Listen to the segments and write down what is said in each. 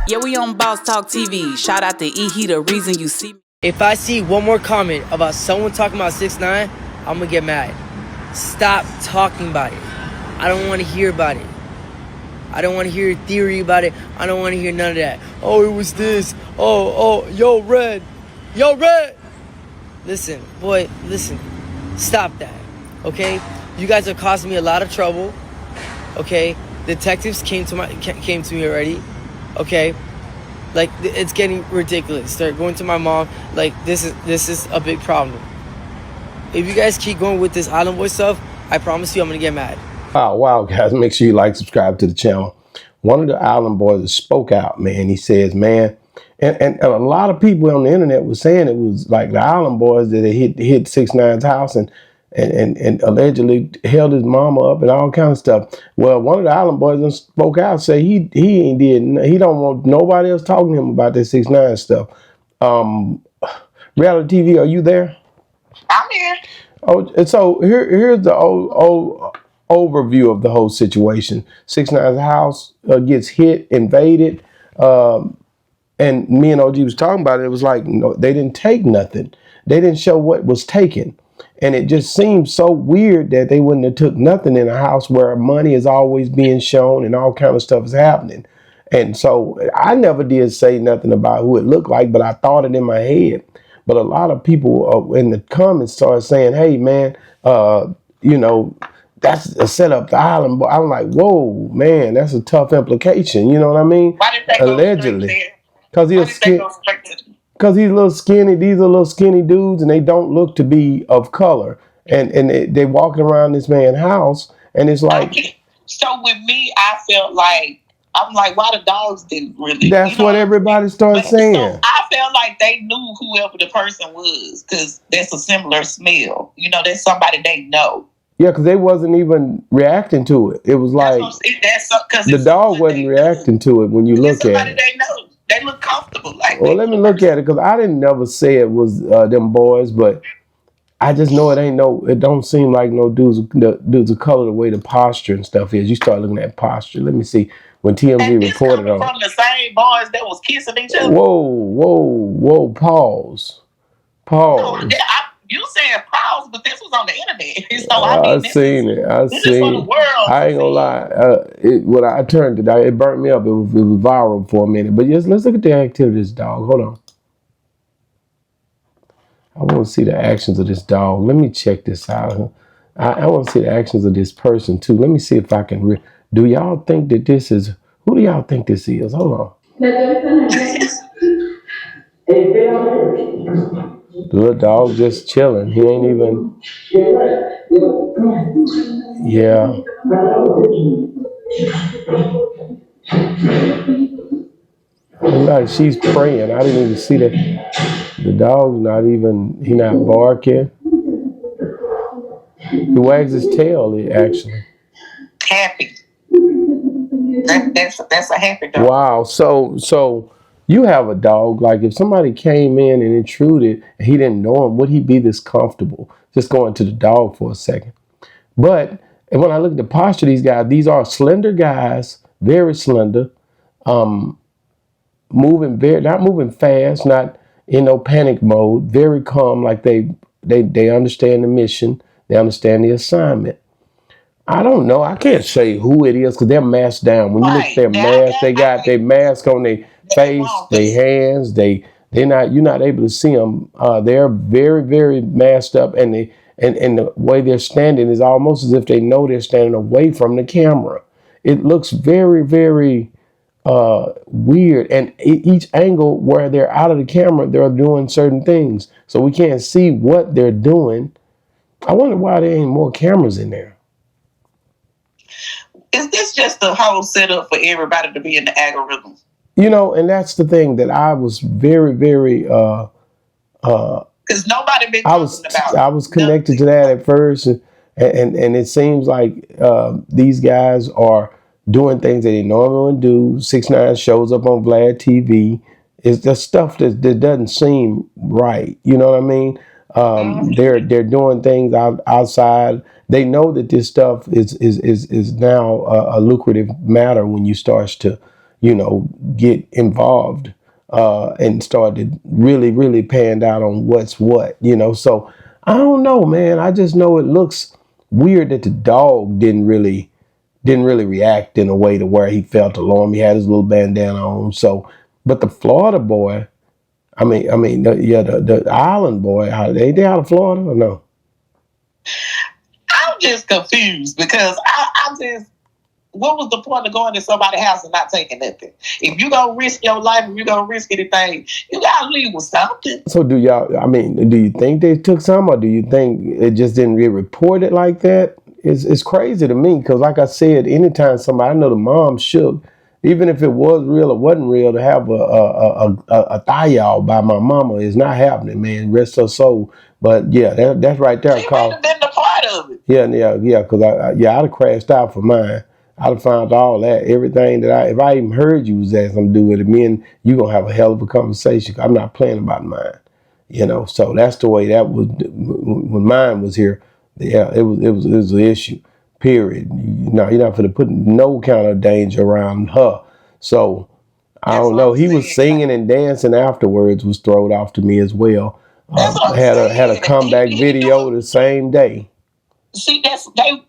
Yeah, we on Boss Talk TV. Shout out to E. He the reason you see me. If I see one more comment about someone talking about 6ix9ine, I'm gonna get mad. Stop talking about it. I don't want to hear about it. I don't want to hear your theory about it. I don't want to hear none of that. Oh, it was this. Oh, yo, Red. Yo, Red. Listen, boy, listen. Stop that, okay? You guys are causing me a lot of trouble, okay? Detectives came to me already, okay? Like, it's getting ridiculous. They're going to my mom. Like, this is a big problem. If you guys keep going with this Island Boy stuff, I promise you I'm going to get mad. Wow, guys, make sure you like, subscribe to the channel. One of the Island Boys spoke out, man. He says, man, and a lot of people on the internet was saying it was like the Island Boys that hit 6ix9ine's house and allegedly held his mama up and all kinds of stuff. Well, one of the Island Boys spoke out, say he don't want nobody else talking to him about this 6ix9ine stuff. Reality TV, are you there? I'm here. Oh, and so here's the old overview of the whole situation. 6ix9ine's house gets hit, invaded, and me and OG was talking about it. It was like, no, they didn't take nothing. They didn't show what was taken. And it just seems so weird that they wouldn't have took nothing in a house where money is always being shown and all kind of stuff is happening. And so I never did say nothing about who it looked like, but I thought it in my head. But a lot of people in the comments started saying, hey, man, you know, that's a setup, the Island Boy. I'm like, whoa, man, that's a tough implication. You know what I mean? Why did they allegedly. Because he's a little skinny. These are little skinny dudes, and they don't look to be of color. And they walking around this man's house, and it's like. Okay. So with me, I felt like, I'm like, why the dogs didn't really? That's what everybody started saying. So I felt like they knew whoever the person was, because that's a similar smell. You know, that's somebody they know. Yeah, because they wasn't even reacting to it. It was like the dog wasn't reacting to it when you look at it. They know. They look comfortable. Like, well, let me look at it, because I didn't never say it was them boys, but I just know it ain't no. It don't seem like no dudes of color the way the posture and stuff is. You start looking at posture. Let me see when TMZ reported on. From the same boys that was kissing each other. Whoa! Pause. No, you said pause, but this was on the internet. So I seen it. I ain't gonna lie. When I turned it, it burnt me up. It was viral for a minute. But yes, let's look at the activity of this dog. Hold on. I want to see the actions of this dog. Let me check this out. I want to see the actions of this person too. Let me see if I can. Do y'all think that this is? Who do y'all think this is? Hold on. The little dog just chilling. He ain't even. Yeah. Like she's praying. I didn't even see that. The dog's not even. He not barking. He wags his tail. Actually. Happy. That's a happy dog. Wow. So. You have a dog, like if somebody came in and intruded and he didn't know him, would he be this comfortable just going to the dog for a second? But when I look at the posture of these guys, these are slender guys, very slender, not moving fast, not in no panic mode, very calm, like they understand the mission, they understand the assignment. I don't know. I can't say who it is because they're masked down. When you look at their mask, they got their mask on their face, their hands. You're not able to see them. They're very, very masked up, and the way they're standing is almost as if they know they're standing away from the camera. It looks very, very weird, and each angle where they're out of the camera, they're doing certain things, so we can't see what they're doing. I wonder why there ain't more cameras in there. Is this just a whole setup for everybody to be in the algorithm? You know, and that's the thing that I was very, very because nobody been talking about. I was connected to that at first, and it seems like these guys are doing things that they normally would do. 6ix9ine shows up on Vlad TV. It's the stuff that doesn't seem right. You know what I mean? They're doing things outside. They know that this stuff is now a lucrative matter when you start to, get involved and started really paying out on what's what. So I don't know, man. I just know it looks weird that the dog didn't really react in a way to where he felt alarm. He had his little bandana on. So, but the Florida boy, the island boy, they out of Florida or no? I'm just confused because I just, what was the point of going to somebody's house and not taking nothing? If you gonna risk your life, if you gonna risk anything, you gotta leave with something. So do you think they took some, or do you think it just didn't get reported like that? It's crazy to me because, like I said, anytime somebody, I know the mom shook, even if it was real or wasn't real, to have a thigh out by my mama is not happening, man. Rest her soul. But yeah, that's right there. She might have been the part of it. Yeah, because I'd have crashed out for mine. I'd have found all that, everything that if I even heard you was asking them to do with it, me and you gonna have a hell of a conversation. I'm not playing about mine, So that's the way that was when mine was here. Yeah, it was an issue. Period. You're not going to put no kind of danger around her. So I don't know. He was singing and dancing afterwards. Was thrown off to me as well. Had a comeback video the same day. See,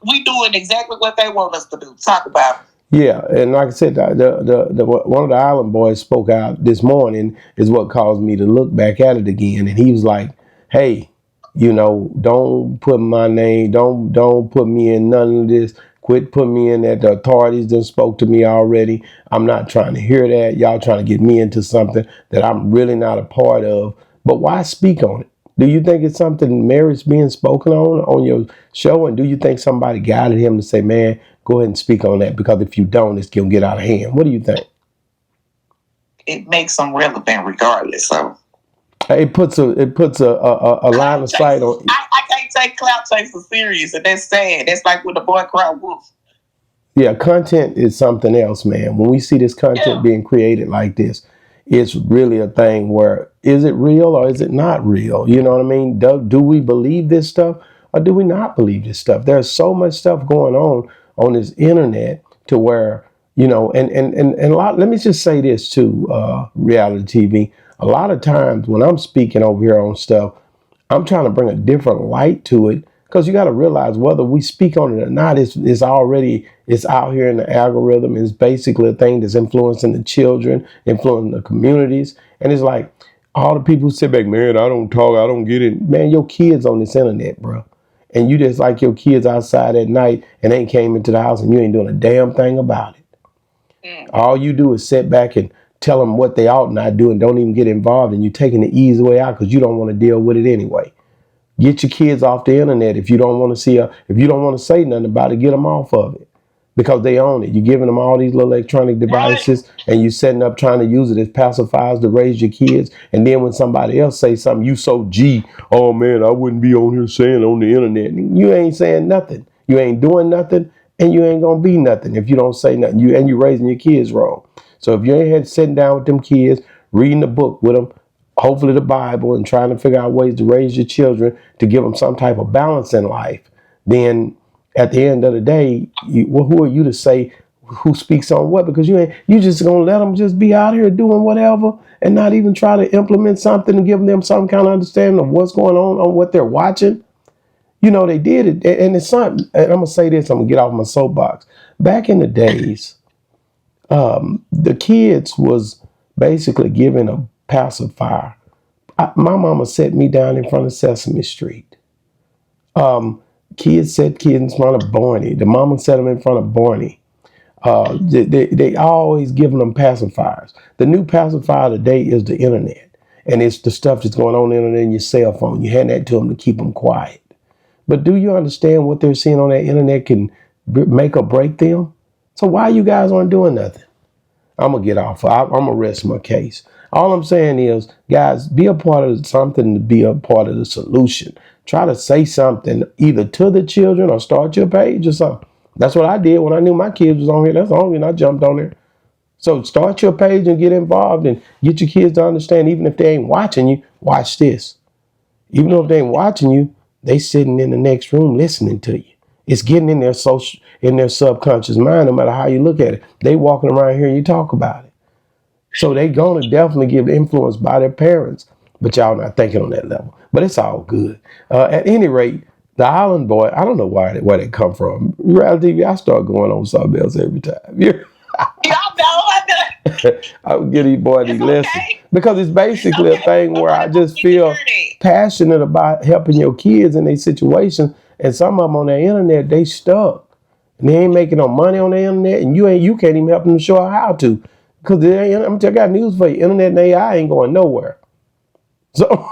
we doing exactly what they want us to do. Talk about it. Yeah, and like I said, the one of the island boys spoke out this morning is what caused me to look back at it again, and he was like, "Hey, don't put my name, don't put me in none of this. Quit putting me in that. The authorities done spoke to me already. I'm not trying to hear that. Y'all trying to get me into something that I'm really not a part of. But why speak on it? Do you think it's something Mary's being spoken on your show? And do you think somebody guided him to say, man, go ahead and speak on that? Because if you don't, it's going to get out of hand. What do you think? It makes them relevant regardless. So it puts a line of sight on. I can't take clout chasing serious, and that's sad. That's like when the boy cried wolf. Yeah, content is something else, man. When we see this content being created like this, it's really a thing where, is it real or is it not real? You know what I mean? Do we believe this stuff or do we not believe this stuff? There's so much stuff going on this internet to where, and a lot, let me just say this too, reality TV. A lot of times when I'm speaking over here on stuff, I'm trying to bring a different light to it, because you got to realize whether we speak on it or not, it's out here in the algorithm. It's basically a thing that's influencing the children, influencing the communities. And it's like all the people who sit back, man, I don't talk, I don't get it. Man, your kids on this internet, bro. And you just like your kids outside at night and ain't came into the house and you ain't doing a damn thing about it. All you do is sit back and tell them what they ought not do and don't even get involved, and you're taking the easy way out because you don't want to deal with it anyway. Get your kids off the internet. If you don't want to if you don't want to say nothing about it, get them off of it, because they own it. You're giving them all these little electronic devices and you're setting up trying to use it as pacifiers to raise your kids. And then when somebody else say something, you so oh man, I wouldn't be on here saying on the internet. You ain't saying nothing. You ain't doing nothing, and you ain't going to be nothing if you don't say nothing. You're raising your kids wrong. So if you ain't had sitting down with them kids, reading the book with them, hopefully the Bible, and trying to figure out ways to raise your children to give them some type of balance in life, then at the end of the day, who are you to say who speaks on what? Because you just gonna let them just be out here doing whatever and not even try to implement something and give them some kind of understanding of what's going on what they're watching. They did it, and it's something. And I'm gonna say this. I'm gonna get off my soapbox. Back in the days, the kids was basically given a pacifier. My mama set me down in front of Sesame Street. Kids set kids in front of Barney. The mama set them in front of Barney. They always giving them pacifiers. The new pacifier today is the internet. And it's the stuff that's going on the internet in your cell phone. You hand that to them to keep them quiet. But do you understand what they're seeing on that internet can make or break them? So why you guys aren't doing nothing? I'm going to get off. I'm going to rest my case. All I'm saying is, guys, be a part of something to be a part of the solution. Try to say something either to the children or start your page or something. That's what I did when I knew my kids was on here. That's the only reason I jumped on there. So start your page and get involved and get your kids to understand, even if they ain't watching you, watch this. Even though if they ain't watching you, they sitting in the next room listening to you. It's getting in their subconscious mind, no matter how you look at it. They walking around here and you talk about it. So they gonna definitely get influenced by their parents. But y'all not thinking on that level. But it's all good. At any rate, the Island Boy, I don't know where they come from. Reality TV, I start going on something else every time. Y'all know I know. I would get these boys these lessons. Okay. Because it's basically a thing where I just feel passionate about helping your kids in these situations. And some of them on the internet, they stuck. And they ain't making no money on the internet. And you can't even help them to show how to. Because I'm telling you, I got news for you. Internet and AI ain't going nowhere. So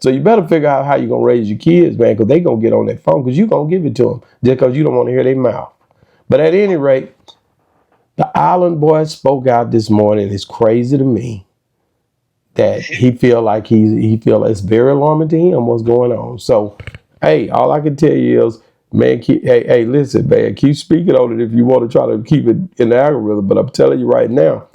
you better figure out how you're going to raise your kids, man, because they going to get on that phone because you're going to give it to them just because you don't want to hear their mouth. But at any rate, the Island Boy spoke out this morning. It's crazy to me that he feel like it's very alarming to him what's going on. So, hey, all I can tell you is, man, hey, listen, man, keep speaking on it if you want to try to keep it in the algorithm. But I'm telling you right now,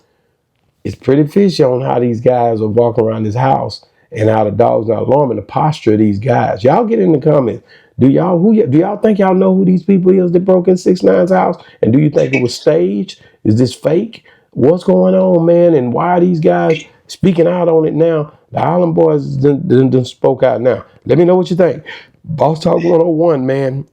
it's pretty fishy on how these guys are walking around this house and how the dog's not alarming the posture of these guys. Y'all get in the comments. Do y'all think y'all know who these people is that broke in 6ix9ine's house? And do you think it was staged? Is this fake? What's going on, man? And why are these guys speaking out on it now? The Island Boys done spoke out now. Let me know what you think. Boss Talk 101, man.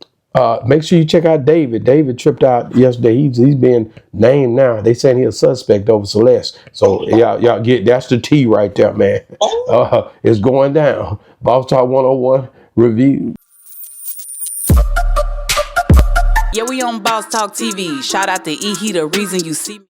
Make sure you check out David. David tripped out yesterday. He's being named now. They saying he's a suspect over Celeste. So y'all get, that's the T right there, man. It's going down. Boss Talk 101 review. Yeah, we on Boss Talk TV. Shout out to E. He the reason you see me.